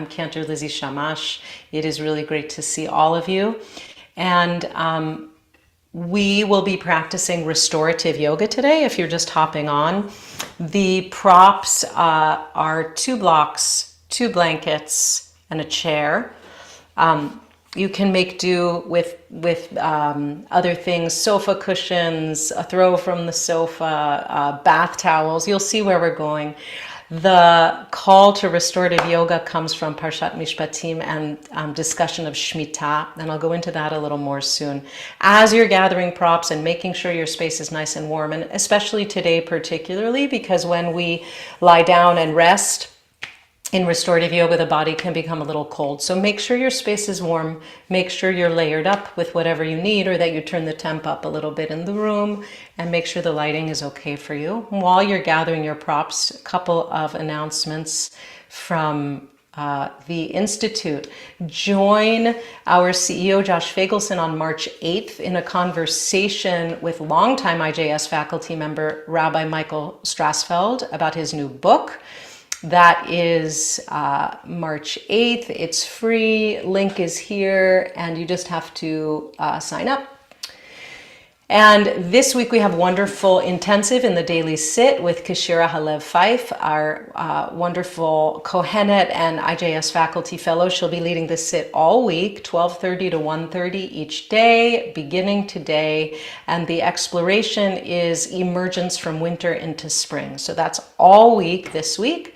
I'm Cantor Lizzie Shammash. It is really great to see all of you. And we will be practicing restorative yoga today if you're just hopping on. The props are 2 blocks, 2 blankets, and a chair. You can make do with other things, sofa cushions, a throw from the sofa, bath towels. You'll see where we're going. The call to restorative yoga comes from Parshat Mishpatim and discussion of Shemitah, and I'll go into that a little more soon. As you're gathering props and making sure your space is nice and warm, and especially today particularly, because when we lie down and rest, in restorative yoga, the body can become a little cold. So make sure your space is warm. Make sure you're layered up with whatever you need, or that you turn the temp up a little bit in the room, and make sure the lighting is okay for you. While you're gathering your props, a couple of announcements from the Institute. Join our CEO, Josh Fagelson, on March 8th in a conversation with longtime IJS faculty member, Rabbi Michael Strassfeld, about his new book. That is March 8th. It's free. Link is here, and you just have to sign up. And this week we have wonderful intensive in the daily sit with Kashira Halev Fife, our wonderful Kohenet and IJS faculty fellow. She'll be leading the sit all week, 12:30 to 1:30 each day, beginning today. And the exploration is emergence from winter into spring. So that's all week this week.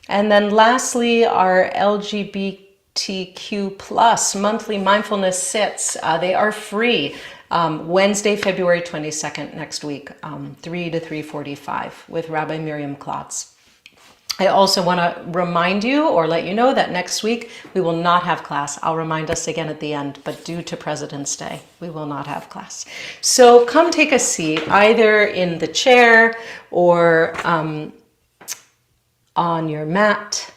And then lastly, our LGBTQ plus monthly mindfulness sits. They are free. Wednesday, February 22nd, next week, 3 to 3:45 with Rabbi Miriam Klotz. I also want to remind you or let you know that next week we will not have class. I'll remind us again at the end, but due to President's Day, we will not have class. So come take a seat, either in the chair or on your mat.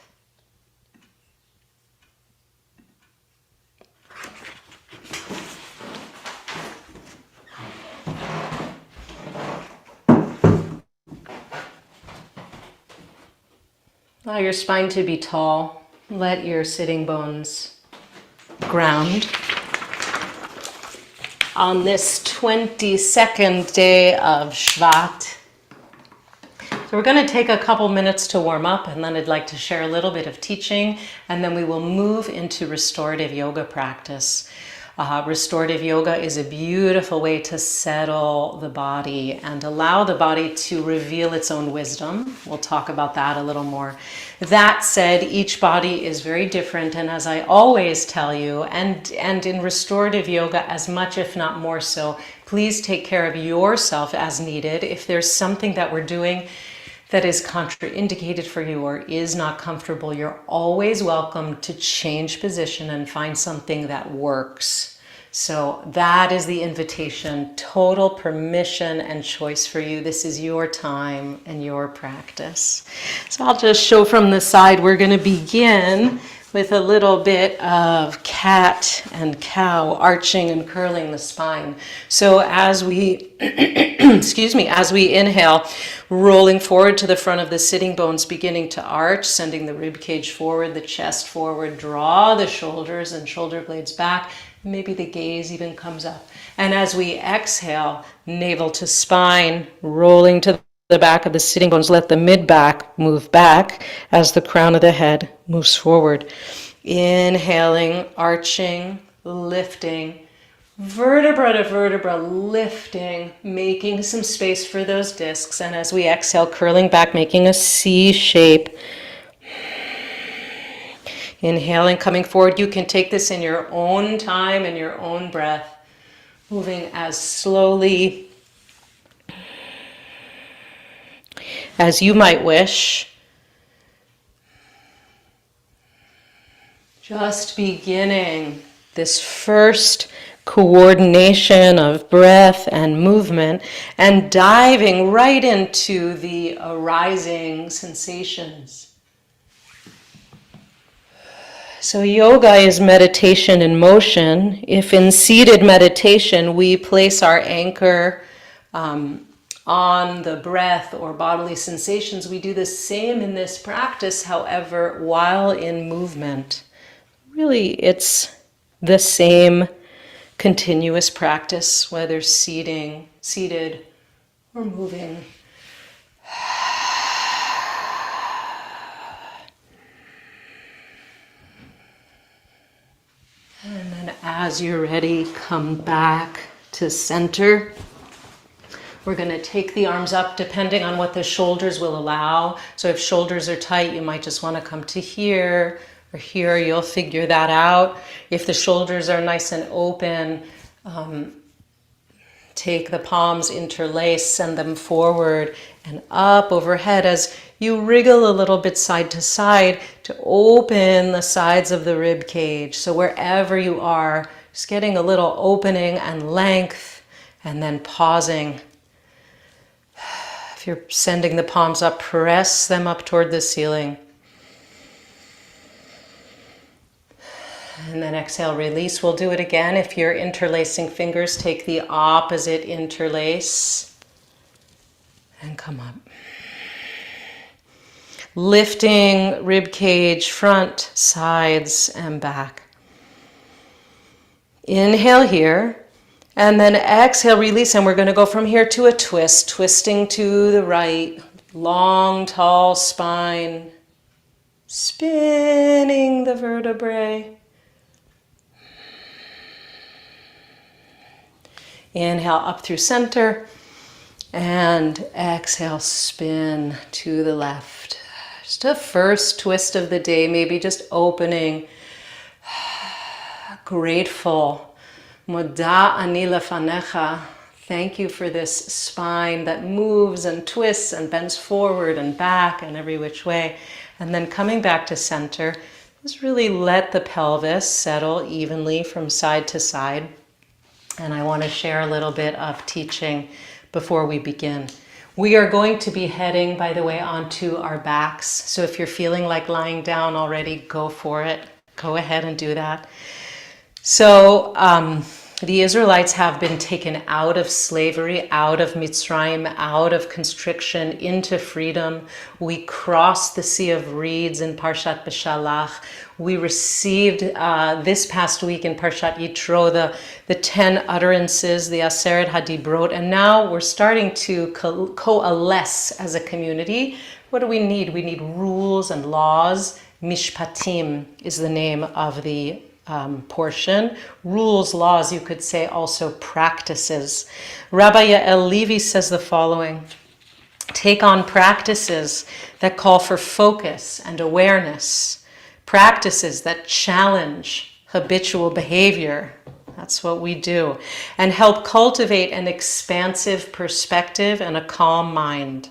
Allow your spine to be tall. Let your sitting bones ground. On this 22nd day of Shvat, so we're going to take a couple minutes to warm up, and then I'd like to share a little bit of teaching, and then we will move into restorative yoga practice. Restorative yoga is a beautiful way to settle the body and allow the body to reveal its own wisdom. We'll talk about that a little more. That said, each body is very different, and as I always tell you, and in restorative yoga as much if not more so, please take care of yourself as needed. If there's something that we're doing that is contraindicated for you or is not comfortable, you're always welcome to change position and find something that works. So that is the invitation, total permission and choice for you. This is your time and your practice. So I'll just show from the side. We're going to begin with a little bit of cat and cow, arching and curling the spine. So as we, as we inhale, rolling forward to the front of the sitting bones, beginning to arch, sending the rib cage forward, the chest forward, draw the shoulders and shoulder blades back. Maybe the gaze even comes up. And as we exhale, navel to spine, rolling to the back of the sitting bones, let the mid-back move back as the crown of the head moves forward. Inhaling, arching, lifting, vertebra to vertebra, lifting, making some space for those discs. And as we exhale, curling back, making a C shape. Inhaling, coming forward. You can take this in your own time and your own breath, moving as slowly as you might wish. Just beginning this first coordination of breath and movement and diving right into the arising sensations. So yoga is meditation in motion. If in seated meditation we place our anchor on the breath or bodily sensations. We do the same in this practice, however, while in movement. Really, it's the same continuous practice, whether seated, or moving. And then as you're ready, come back to center. We're going to take the arms up depending on what the shoulders will allow. So if shoulders are tight, you might just want to come to here or here. You'll figure that out. If the shoulders are nice and open, take the palms, interlace, send them forward and up overhead as you wriggle a little bit side to side to open the sides of the rib cage. So wherever you are, just getting a little opening and length, and then pausing. If you're sending the palms up, press them up toward the ceiling. And then exhale, release. We'll do it again. If you're interlacing fingers, take the opposite interlace and come up. Lifting rib cage, front, sides, and back. Inhale here, and then exhale, release, and we're going to go from here to a twist, twisting to the right, long, tall spine, spinning the vertebrae. Inhale up through center, and exhale, spin to the left. Just a first twist of the day, maybe just opening, grateful. Moda ani lefanecha. Thank you for this spine that moves and twists and bends forward and back and every which way. And then coming back to center, just really let the pelvis settle evenly from side to side. And I want to share a little bit of teaching before we begin. We are going to be heading, by the way, onto our backs. So if you're feeling like lying down already, go for it. Go ahead and do that. So the Israelites have been taken out of slavery, out of Mitzrayim, out of constriction, into freedom. We crossed the Sea of Reeds in Parshat Beshalach. We received this past week in Parshat Yitro the 10 utterances, the Aseret HaDibrot, and now we're starting to coalesce as a community. What do we need? We need rules and laws. Mishpatim is the name of the portion. Rules, laws, you could say also practices. Rabbi Yael Levi says the following: take on practices that call for focus and awareness, practices that challenge habitual behavior. That's what we do, and help cultivate an expansive perspective and a calm mind.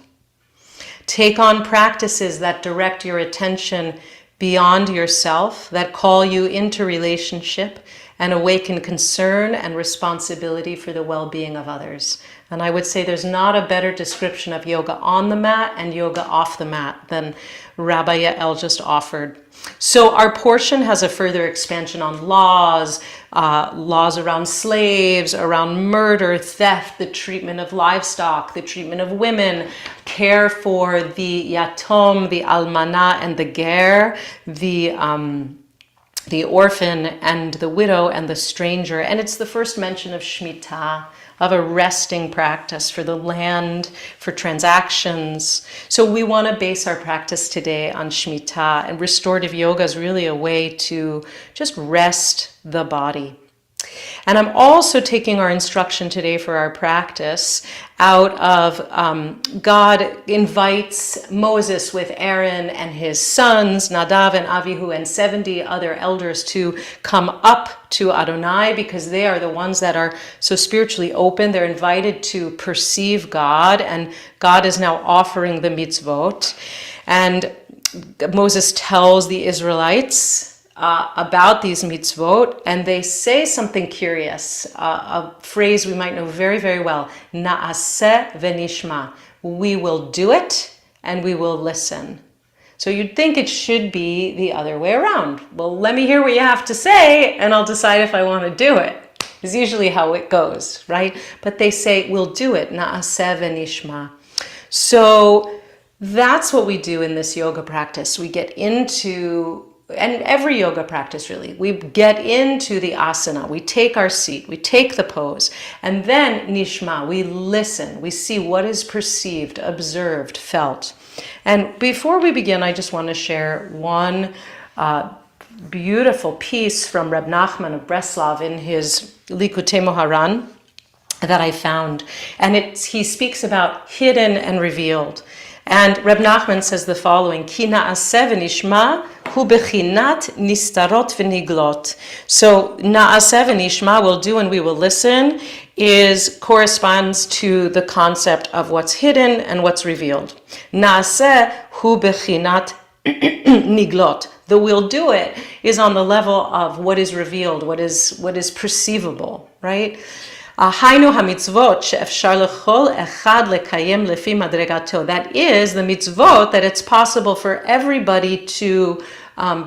Take on practices that direct your attention beyond yourself, that call you into relationship and awaken concern and responsibility for the well-being of others. And I would say there's not a better description of yoga on the mat and yoga off the mat than Rabbi Yael just offered. So our portion has a further expansion on laws, laws around slaves, around murder, theft, the treatment of livestock, the treatment of women, care for the yatom, the almana, and the ger, the orphan and the widow and the stranger. And it's the first mention of Shemitah, of a resting practice for the land, for transactions. So we want to base our practice today on Shemitah, and restorative yoga is really a way to just rest the body. And I'm also taking our instruction today for our practice out of God invites Moses with Aaron and his sons, Nadav and Avihu, and 70 other elders to come up to Adonai because they are the ones that are so spiritually open. They're invited to perceive God, and God is now offering the mitzvot. And Moses tells the Israelites about these mitzvot, and they say something curious, a phrase we might know very, very well, na'aseh v'nishma. We will do it and we will listen. So you'd think it should be the other way around. Well, let me hear what you have to say and I'll decide if I want to do it. is usually how it goes, right? But they say, we'll do it, na'aseh v'nishma. So that's what we do in this yoga practice. We get into, and every yoga practice really, we get into the asana, we take our seat, we take the pose, and then nishma, we listen, we see what is perceived, observed, felt. And before we begin, I just want to share one beautiful piece from Reb Nachman of Breslov in his Likutei Moharan that I found. And he speaks about hidden and revealed. And Reb Nachman says the following, Ki na'aseh v'nishma hu bechinat nistarot v'niglot. So na'aseh v'nishma, we'll do and we will listen, corresponds to the concept of what's hidden and what's revealed. Na'aseh hu bechinat niglot. The we'll do it is on the level of what is revealed, what is perceivable, right? Haynu hamitzvot she'efshar lechol echad lekayem lefi madregato. That is the mitzvot that it's possible for everybody to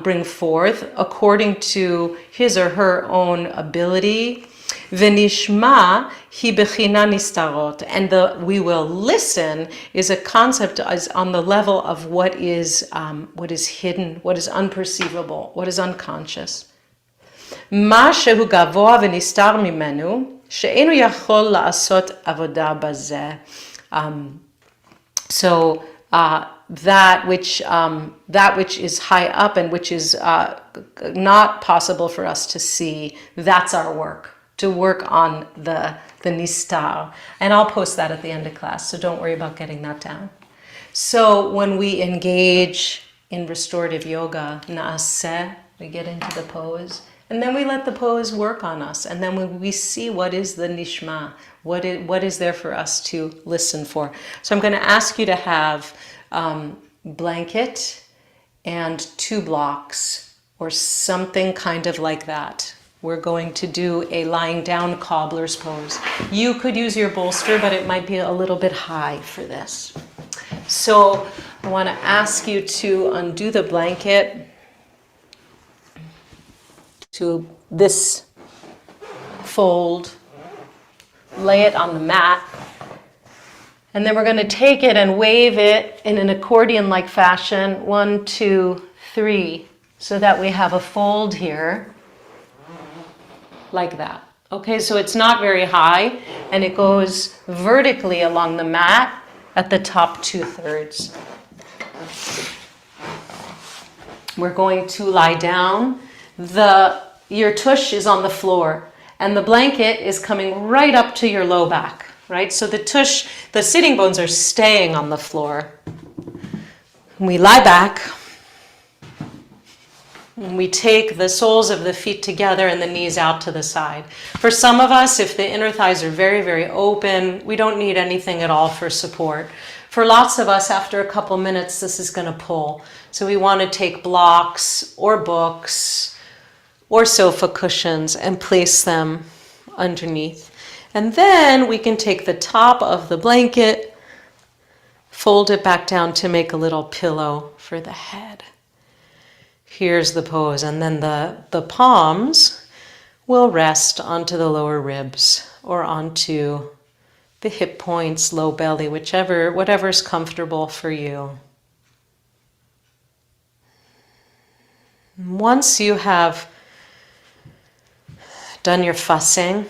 bring forth according to his or her own ability. V'nishma hi bechina nistarot. And the we will listen is a concept is on the level of what is hidden, what is unperceivable, what is unconscious. Ma shehu gavoa v'nistar mimenu she'enu yachol la'asot avoda bazeh. So that which is high up and which is not possible for us to see, that's our work, to work on the nistar. And I'll post that at the end of class, so don't worry about getting that down. So when we engage in restorative yoga, na'aseh, we get into the pose, and then we let the pose work on us. And then when we see what is the nishma, what is there for us to listen for. So I'm going to ask you to have blanket and 2 blocks or something kind of like that. We're going to do a lying down cobbler's pose. You could use your bolster, but it might be a little bit high for this. So I want to ask you to undo the blanket to this fold, lay it on the mat, and then we're going to take it and wave it in an accordion-like fashion, 1, 2, 3, so that we have a fold here, like that. Okay, so it's not very high, and it goes vertically along the mat at the top 2/3. We're going to lie down. Your tush is on the floor, and the blanket is coming right up to your low back, right? So the sitting bones are staying on the floor. We lie back, and we take the soles of the feet together and the knees out to the side. For some of us, if the inner thighs are very, very open, we don't need anything at all for support. For lots of us, after a couple minutes, this is going to pull. So we want to take blocks or books or sofa cushions and place them underneath. And then we can take the top of the blanket, fold it back down to make a little pillow for the head. Here's the pose, and then the palms will rest onto the lower ribs or onto the hip points, low belly, whatever's comfortable for you. Once you have done your fussing,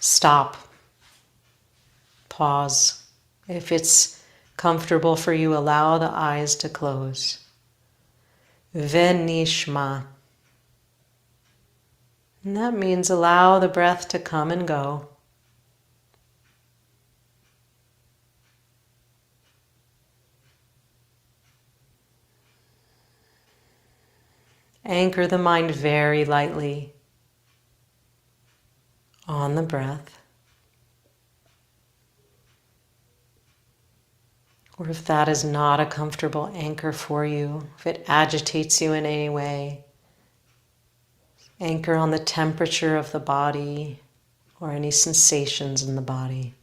stop, pause. If it's comfortable for you, allow the eyes to close. Venishma. And that means allow the breath to come and go. Anchor the mind very lightly on the breath. Or if that is not a comfortable anchor for you, if it agitates you in any way, anchor on the temperature of the body or any sensations in the body.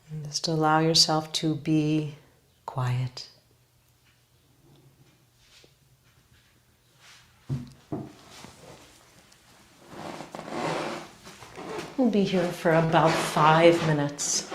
And just allow yourself to be quiet. We'll be here for about 5 minutes.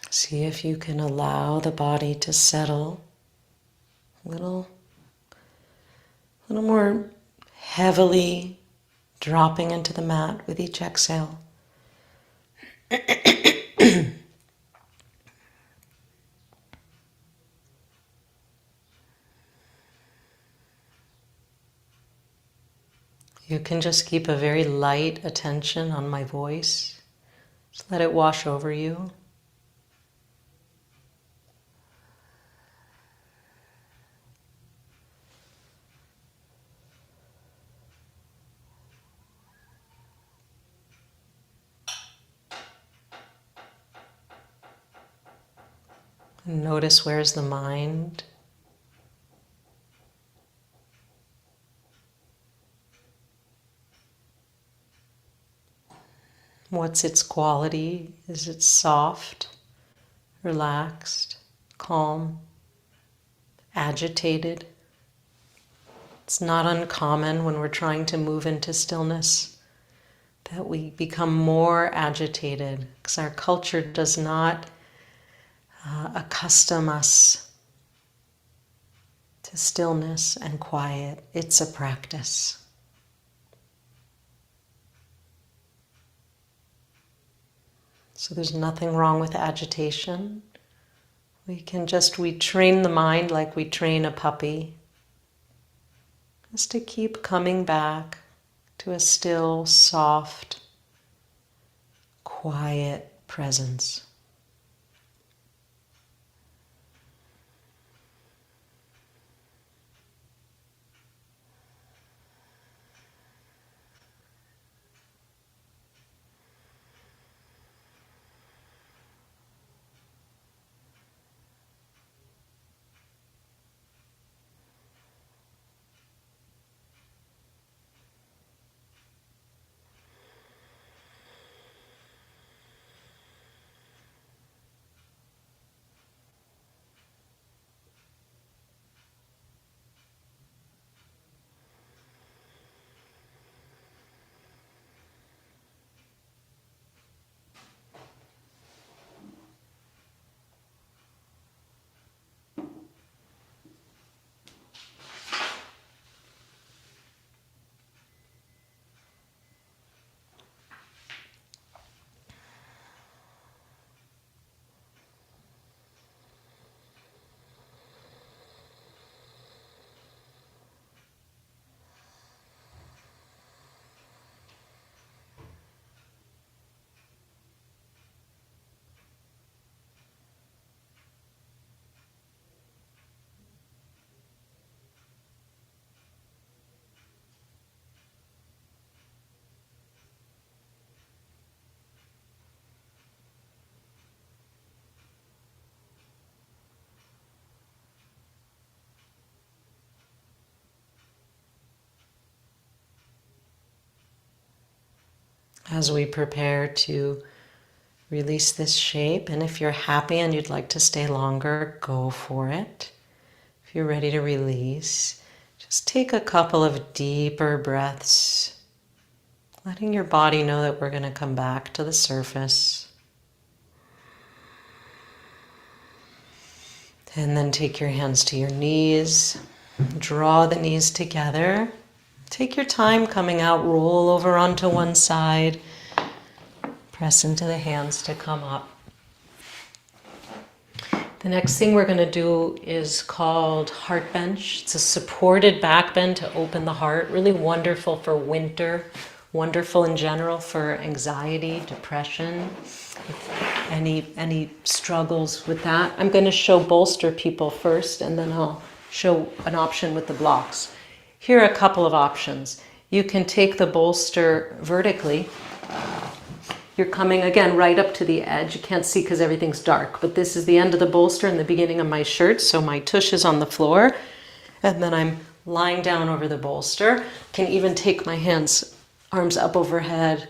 See if you can allow the body to settle a little more heavily, dropping into the mat with each exhale. You can just keep a very light attention on my voice. Just let it wash over you. And notice where's the mind. What's its quality? Is it soft, relaxed, calm, agitated? It's not uncommon when we're trying to move into stillness that we become more agitated because our culture does not accustom us to stillness and quiet. It's a practice. So there's nothing wrong with agitation. We train the mind like we train a puppy, just to keep coming back to a still, soft, quiet presence. As we prepare to release this shape, and if you're happy and you'd like to stay longer, go for it. If you're ready to release, just take a couple of deeper breaths, letting your body know that we're going to come back to the surface. And then take your hands to your knees, draw the knees together, Take your time coming out, roll over onto one side, press into the hands to come up. The next thing we're going to do is called heart bench. It's a supported back bend to open the heart. Really wonderful for winter, wonderful in general for anxiety, depression, any struggles with that. I'm going to show bolster people first, and then I'll show an option with the blocks. Here are a couple of options. You can take the bolster vertically. You're coming, again, right up to the edge. You can't see because everything's dark, but this is the end of the bolster and the beginning of my shirt, so my tush is on the floor, and then I'm lying down over the bolster. Can even take my hands, arms up overhead,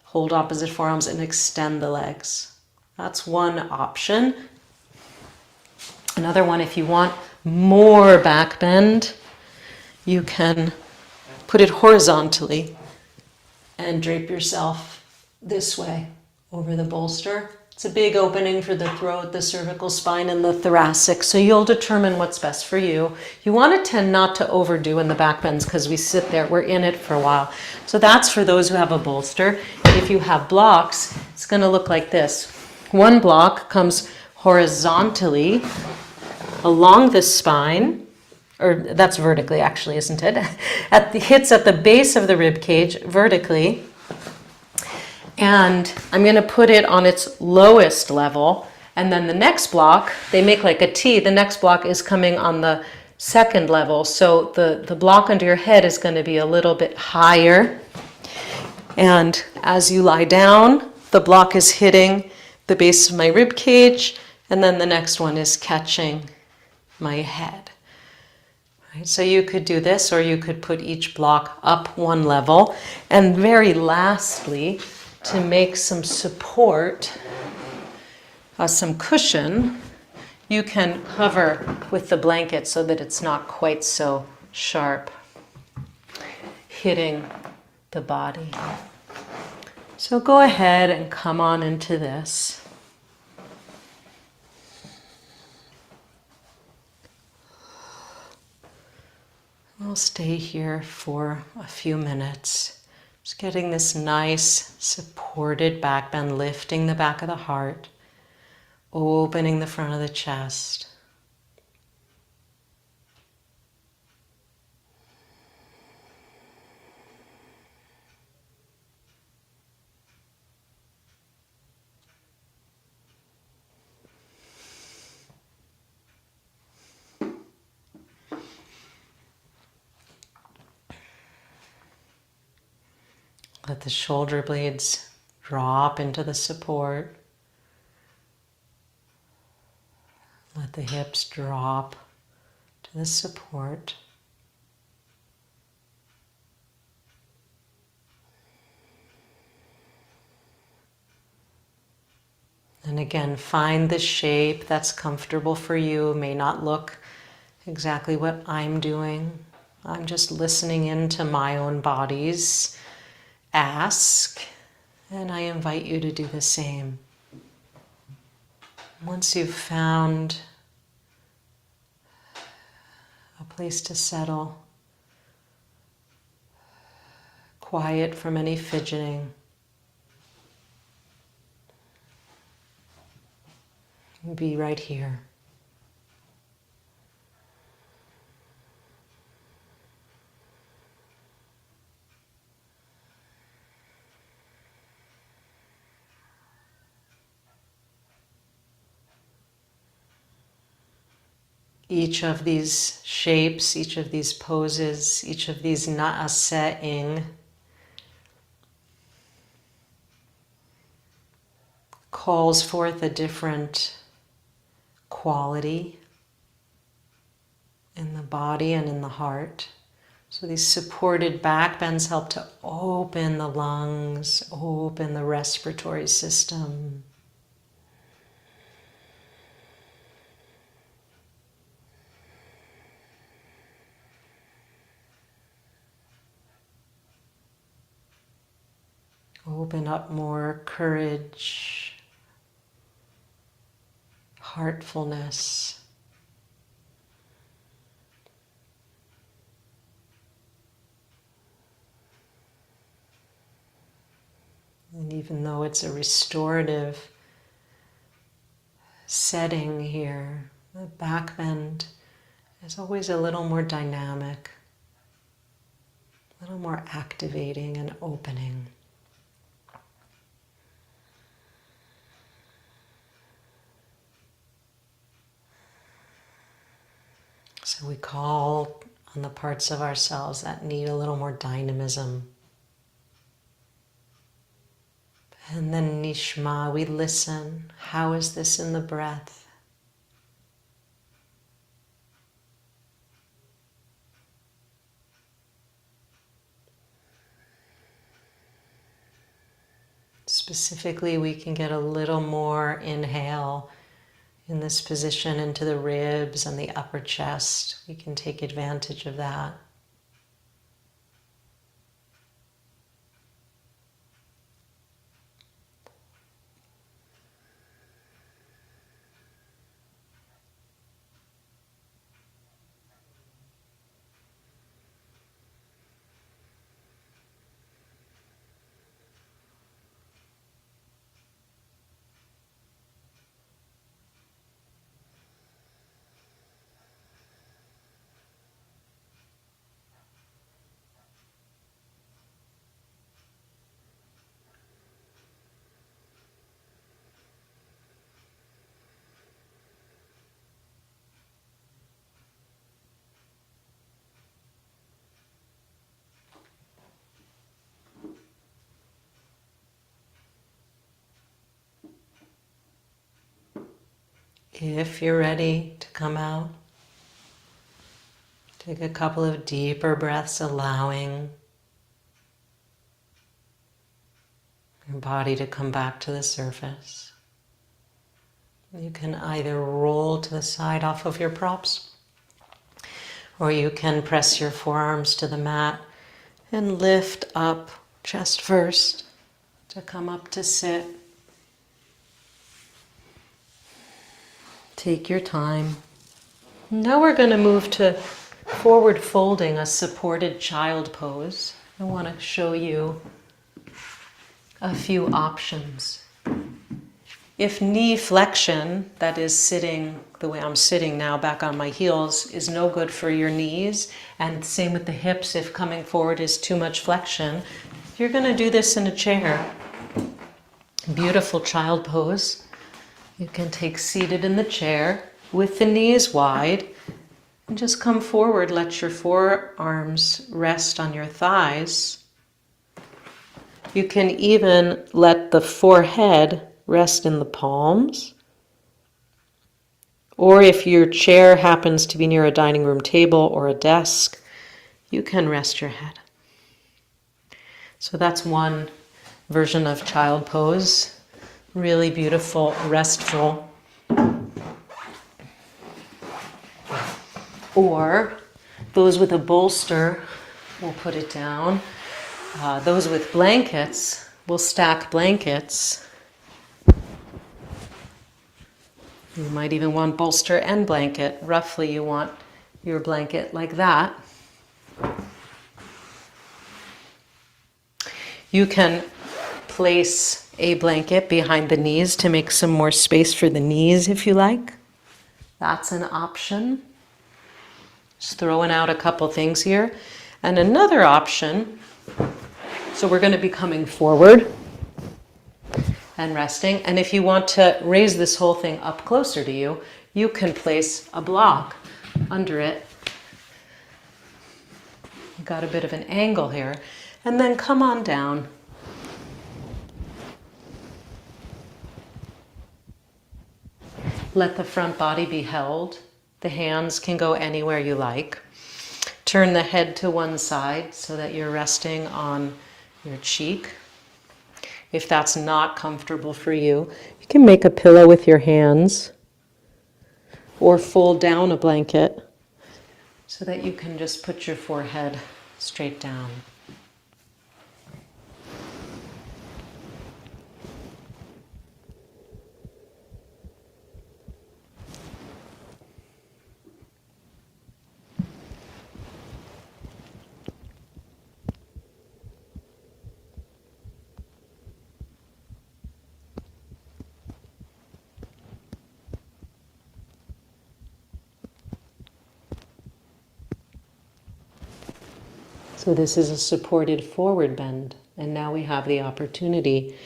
hold opposite forearms, and extend the legs. That's one option. Another one, if you want more back bend, you can put it horizontally and drape yourself this way over the bolster. It's a big opening for the throat, the cervical spine, and the thoracic, so you'll determine what's best for you. You want to tend not to overdo in the back bends because we sit there, we're in it for a while. So that's for those who have a bolster. If you have blocks, it's going to look like this. One block comes horizontally along the spine, or that's vertically actually, isn't it? Hits at the base of the rib cage vertically. And I'm going to put it on its lowest level. And then the next block, they make like a T. The next block is coming on the second level. So the block under your head is going to be a little bit higher. And as you lie down, the block is hitting the base of my rib cage. And then the next one is catching my head. Right, so you could do this, or you could put each block up one level. And very lastly, to make some support, some cushion, you can cover with the blanket so that it's not quite so sharp, hitting the body. So go ahead and come on into this. We'll stay here for a few minutes. Just getting this nice supported back bend, lifting the back of the heart, opening the front of the chest. Let the shoulder blades drop into the support. Let the hips drop to the support. And again, find the shape that's comfortable for you. It may not look exactly what I'm doing. I'm just listening into my own body's ask, and I invite you to do the same. Once you've found a place to settle, quiet from any fidgeting, be right here. Each of these shapes, each of these poses, each of these na'aseh-ing calls forth a different quality in the body and in the heart. So these supported back bends help to open the lungs, open the respiratory system. Open up more courage, heartfulness. And even though it's a restorative setting here, the back bend is always a little more dynamic, a little more activating and opening. So we call on the parts of ourselves that need a little more dynamism. And then nishma, we listen. How is this in the breath? Specifically, we can get a little more inhale in this position into the ribs and the upper chest. We can take advantage of that. If you're ready to come out, take a couple of deeper breaths, allowing your body to come back to the surface. You can either roll to the side off of your props, or you can press your forearms to the mat and lift up chest first to come up to sit. Take your time. Now we're going to move to forward folding, a supported child pose. I want to show you a few options. If knee flexion, that is sitting the way I'm sitting now, back on my heels, is no good for your knees, and same with the hips, if coming forward is too much flexion, you're going to do this in a chair. Beautiful child pose. You can take seated in the chair with the knees wide and just come forward. Let your forearms rest on your thighs. You can even let the forehead rest in the palms. Or if your chair happens to be near a dining room table or a desk, you can rest your head. So that's one version of child pose. Really beautiful, restful. Or those with a bolster, we'll put it down. Those with blankets, we'll stack blankets. You might even want bolster and blanket. Roughly, you want your blanket like that. You can place a blanket behind the knees to make some more space for the knees if you like. That's an option. Just throwing out a couple things here. And another option, so we're going to be coming forward and resting. And if you want to raise this whole thing up closer to you, you can place a block under it. You've got a bit of an angle here. And then come on down. Let the front body be held. The hands can go anywhere you like. Turn the head to one side so that you're resting on your cheek. If that's not comfortable for you, you can make a pillow with your hands or fold down a blanket so that you can just put your forehead straight down. So this is a supported forward bend. And now we have the opportunity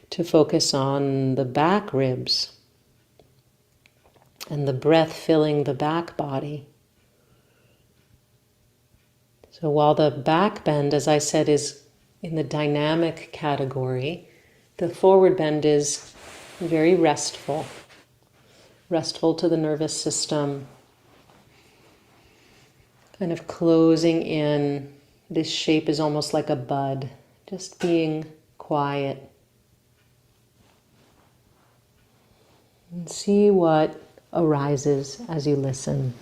to focus on the back ribs and the breath filling the back body. So while the back bend, as I said, is in the dynamic category, the forward bend is very restful. Restful to the nervous system. Kind of closing in. This shape is almost like a bud. Just being quiet. And see what arises as you listen.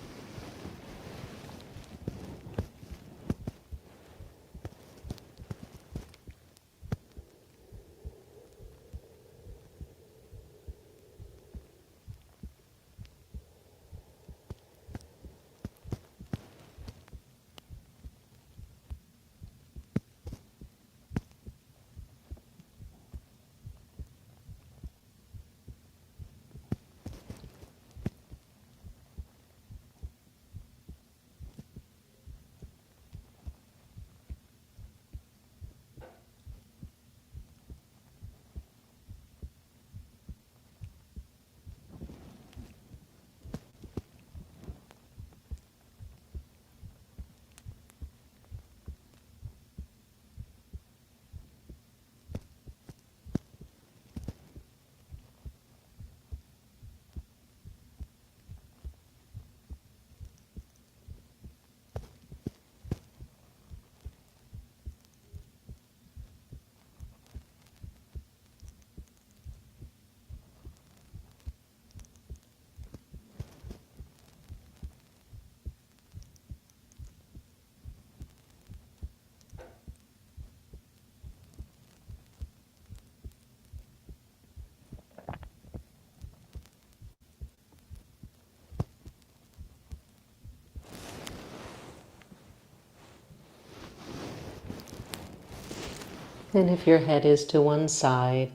And if your head is to one side,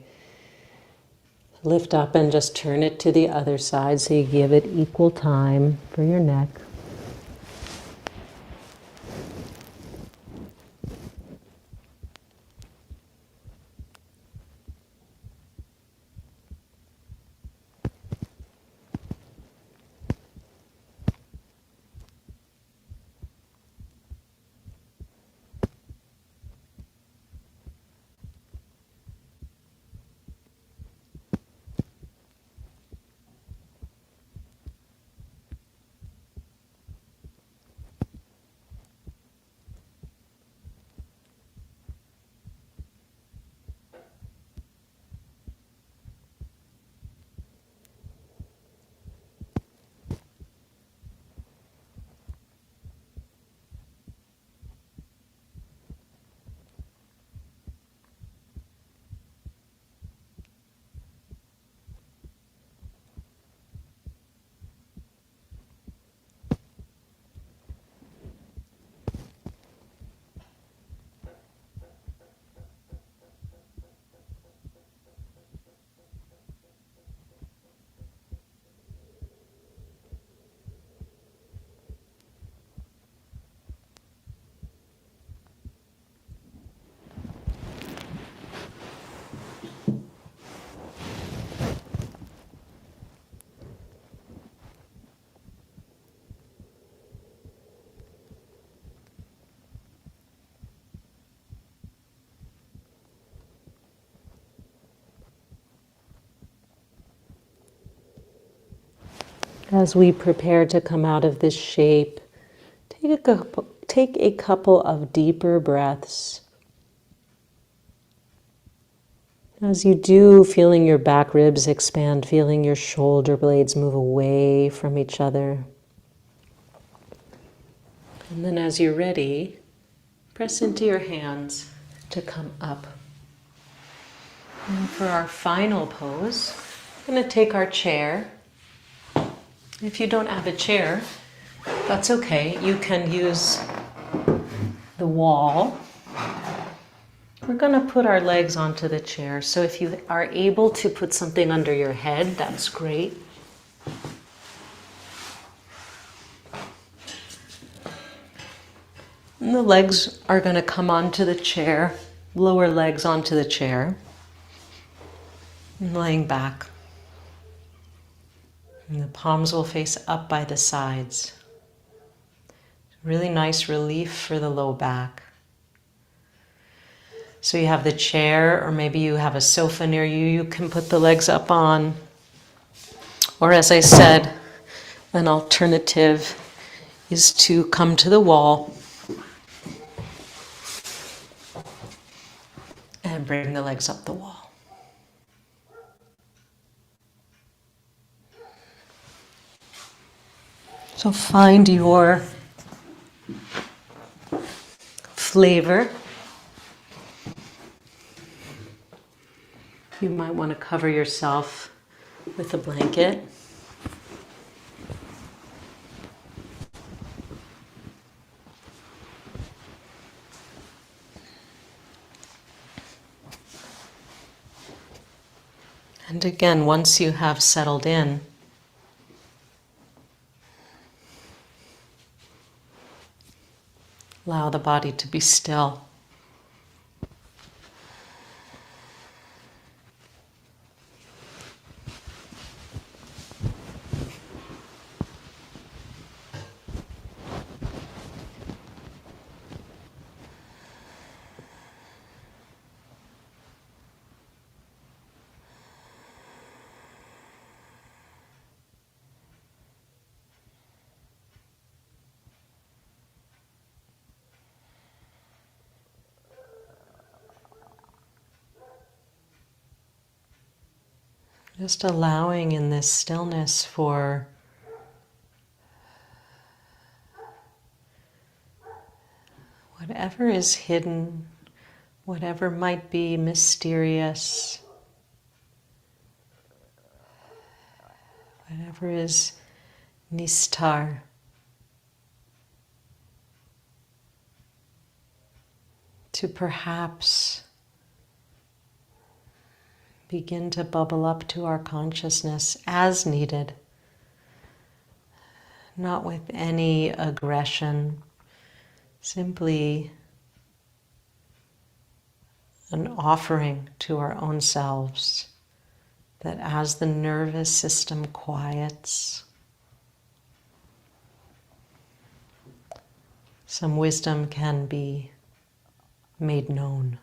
lift up and just turn it to the other side so you give it equal time for your neck. As we prepare to come out of this shape, take a couple of deeper breaths. As you do, feeling your back ribs expand, feeling your shoulder blades move away from each other. And then as you're ready, press into your hands to come up. And for our final pose, we're going to take our chair. If you don't have a chair, that's okay. You can use the wall. We're going to put our legs onto the chair. So if you are able to put something under your head, that's great. And the legs are going to come onto the chair, lower legs onto the chair, and laying back. And the palms will face up by the sides. Really nice relief for the low back. So you have the chair, or maybe you have a sofa near you, you can put the legs up on. Or as I said, an alternative is to come to the wall and bring the legs up the wall. So find your flavor. You might want to cover yourself with a blanket. And again, once you have settled in, allow the body to be still. Just allowing in this stillness for whatever is hidden, whatever might be mysterious, whatever is nistar, to perhaps begin to bubble up to our consciousness as needed, not with any aggression, simply an offering to our own selves that as the nervous system quiets, some wisdom can be made known.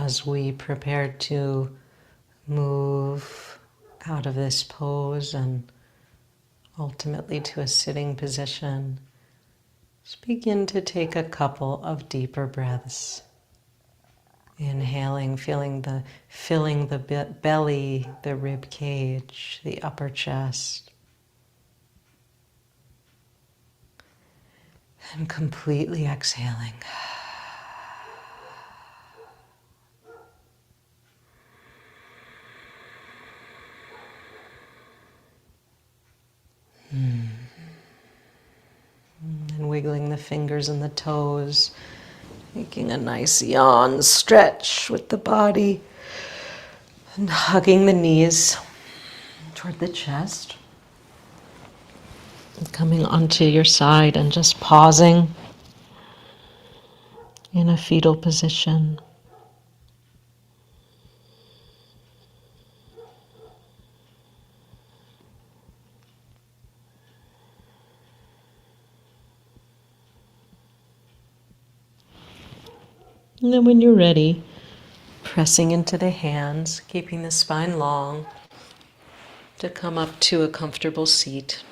as we prepare to move out of this pose and ultimately to a sitting position, just begin to take a couple of deeper breaths. Inhaling, filling the belly, the rib cage, the upper chest. And completely exhaling. And wiggling the fingers and the toes, making a nice yawn stretch with the body, and hugging the knees toward the chest. And coming onto your side and just pausing in a fetal position. And then when you're ready, pressing into the hands, keeping the spine long, to come up to a comfortable seat.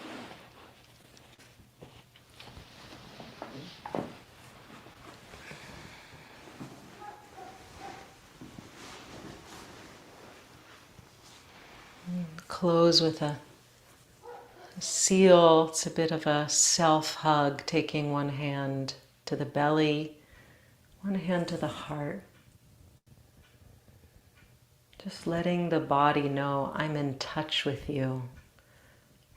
Close with a seal. It's a bit of a self-hug, taking one hand to the belly, one hand to the heart. Just letting the body know I'm in touch with you.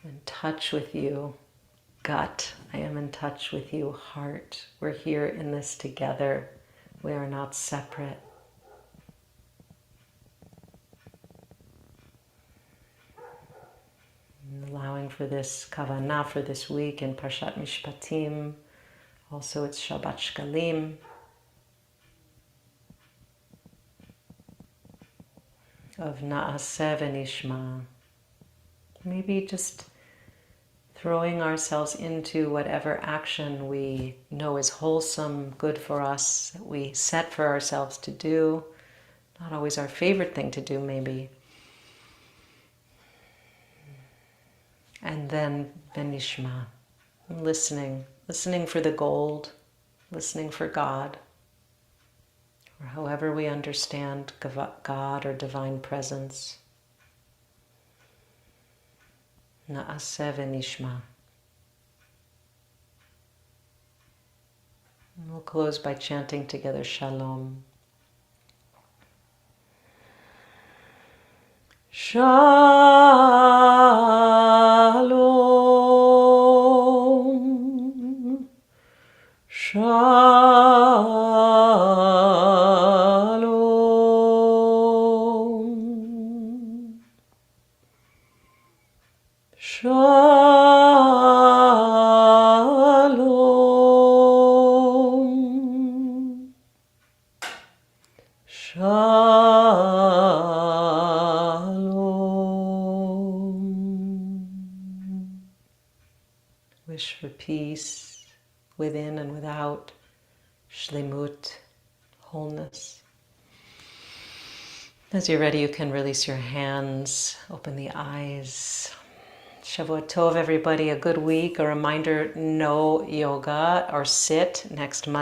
I'm in touch with you, gut. I am in touch with you, heart. We're here in this together. We are not separate. And allowing for this kavanah for this week in Parshat Mishpatim. Also it's Shabbat Shkalim. Of Na'aseh v'nishma. Maybe just throwing ourselves into whatever action we know is wholesome, good for us, that we set for ourselves to do. Not always our favorite thing to do, maybe. And then v'nishma, listening for the gold, listening for God, or however we understand God or divine presence. Na'aseh v'nishma. And we'll close by chanting together Shalom. Shalom. Shalom. Shalom. Shalom. Wish for peace within and without, shlemut, wholeness. As you're ready, you can release your hands, open the eyes. Shavua Tov, everybody, a good week. A reminder, no yoga or sit next Monday.